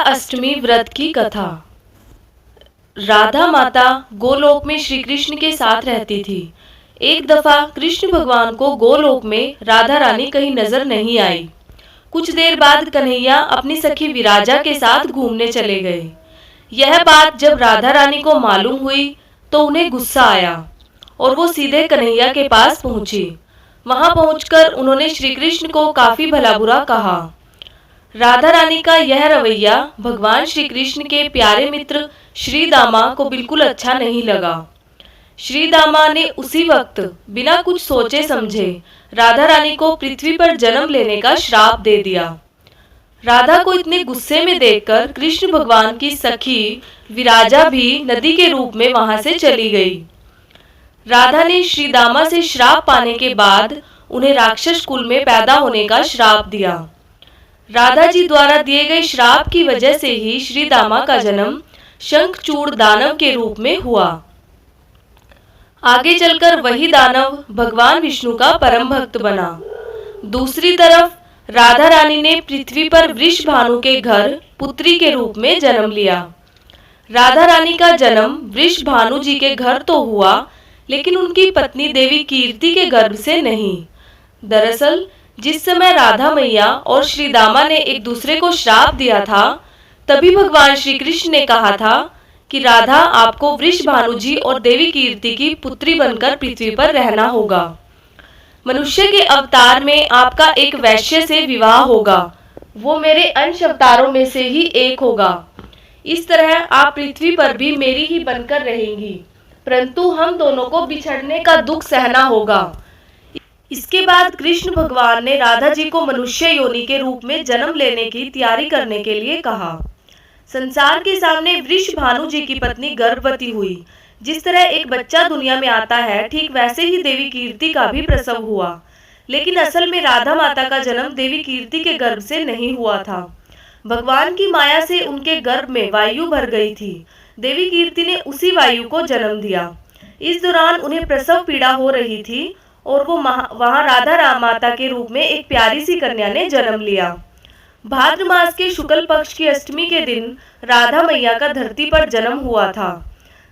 अष्टमी व्रत की कथा। राधा माता गोलोक में श्री कृष्ण के साथ रहती थी। एक दफा कृष्ण भगवान को गोलोक में राधा रानी कहीं नजर नहीं आई। कुछ देर बाद कन्हैया अपनी सखी विराजा के साथ घूमने चले गए। यह बात जब राधा रानी को मालूम हुई तो उन्हें गुस्सा आया और वो सीधे कन्हैया के पास पहुंची। वहां पहुंचकर उन्होंने श्री कृष्ण को काफी भला बुरा कहा। राधा रानी का यह रवैया भगवान श्री कृष्ण के प्यारे मित्र श्री दामा को बिल्कुल अच्छा नहीं लगा। श्री दामा ने उसी वक्त बिना कुछ सोचे समझे राधा रानी को पृथ्वी पर जन्म लेने का श्राप दे दिया। राधा को इतने गुस्से में देखकर कृष्ण भगवान की सखी विराजा भी नदी के रूप में वहां से चली गई। राधा ने श्री दामा से श्राप पाने के बाद उन्हें राक्षस कुल में पैदा होने का श्राप दिया। राधा जी द्वारा दिए गए श्राप की वजह से ही श्री दामा का जन्म शंखचूड़ दानव के रूप में हुआ। आगे चलकर वही दानव भगवान विष्णु का परम भक्त बना। दूसरी तरफ राधा रानी ने पृथ्वी पर वृषभानु के घर पुत्री के रूप में जन्म लिया। राधा रानी का जन्म वृषभानु जी के घर तो हुआ, लेकिन उनकी पत्नी देवी कीर्ति के गर्भ से नहीं। दरअसल जिस समय राधा मैया और श्री दामा ने एक दूसरे को श्राप दिया था, तभी भगवान श्री कृष्ण ने कहा था कि राधा आपको वृषभानु जी और देवी कीर्ति की पुत्री बनकर पृथ्वी पर रहना होगा। मनुष्य के अवतार में आपका एक वैश्य से विवाह होगा, वो मेरे अंश अवतारों में से ही एक होगा। इस तरह आप पृथ्वी पर भी मेरी ही बनकर रहेंगी, परंतु हम दोनों को बिछड़ने का दुख सहना होगा। इसके बाद कृष्ण भगवान ने राधा जी को मनुष्य योनि के रूप में जन्म लेने की तैयारी करने के लिए कहा। संसार के सामने वृषभानु जी की पत्नी गर्भवती हुई। जिस तरह एक बच्चा दुनिया में आता है, ठीक वैसे ही देवी कीर्ति का भी प्रसव हुआ। लेकिन असल में राधा माता का जन्म देवी कीर्ति के गर्भ से नहीं हुआ था। भगवान की माया से उनके गर्भ में वायु भर गई थी। देवी कीर्ति ने उसी वायु को जन्म दिया। इस दौरान उन्हें प्रसव पीड़ा हो रही थी और वो वहां राधा माता के रूप में एक प्यारी सी कन्या ने जन्म लिया। भाद्र मास के शुक्ल पक्ष की अष्टमी के दिन राधा मैया का धरती पर जन्म हुआ था।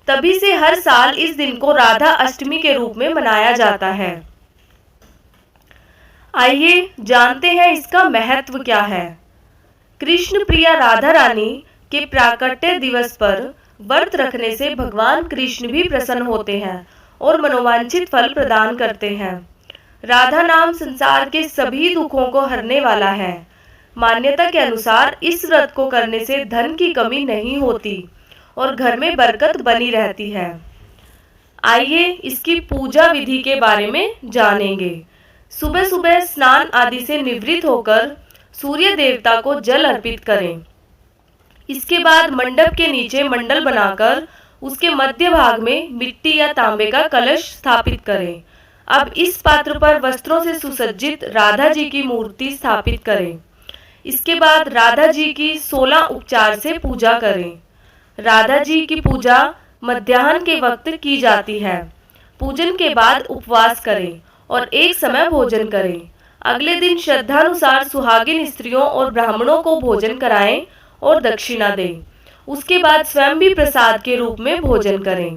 तभी से हर साल इस दिन को राधा अष्टमी के रूप में मनाया जाता है। आइए जानते हैं इसका महत्व क्या है। कृष्ण प्रिया राधा रानी के प्राकट्य दिवस पर व्रत रखने से भगवान कृष्ण भी प्रसन्न होते हैं और मनोवांछित फल प्रदान करते हैं। राधा नाम संसार के सभी दुखों को हरने वाला है। मान्यता के अनुसार इस व्रत को करने से धन की कमी नहीं होती और घर में बरकत बनी रहती है। आइए इसकी पूजा विधि के बारे में जानेंगे। सुबह सुबह स्नान आदि से निवृत्त होकर सूर्य देवता को जल अर्पित करें। इसके बाद मंडप के नीचे मंडल बनाकर उसके मध्य भाग में मिट्टी या तांबे का कलश स्थापित करें। अब इस पात्र पर वस्त्रों से सुसज्जित राधा जी की मूर्ति स्थापित करें। इसके बाद राधा जी की 16 उपचार से पूजा करें। राधा जी की पूजा मध्याह्न के वक्त की जाती है। पूजन के बाद उपवास करें और एक समय भोजन करें। अगले दिन श्रद्धानुसार सुहागिन स्त्रियों और ब्राह्मणों को भोजन कराएं और दक्षिणा दें। उसके बाद स्वयं भी प्रसाद के रूप में भोजन करें।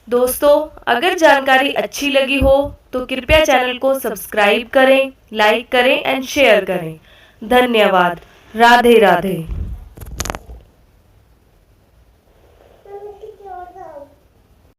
दोस्तों, अगर जानकारी अच्छी लगी हो तो कृपया चैनल को सब्सक्राइब करें, लाइक करें एंड शेयर करें। धन्यवाद। राधे राधे।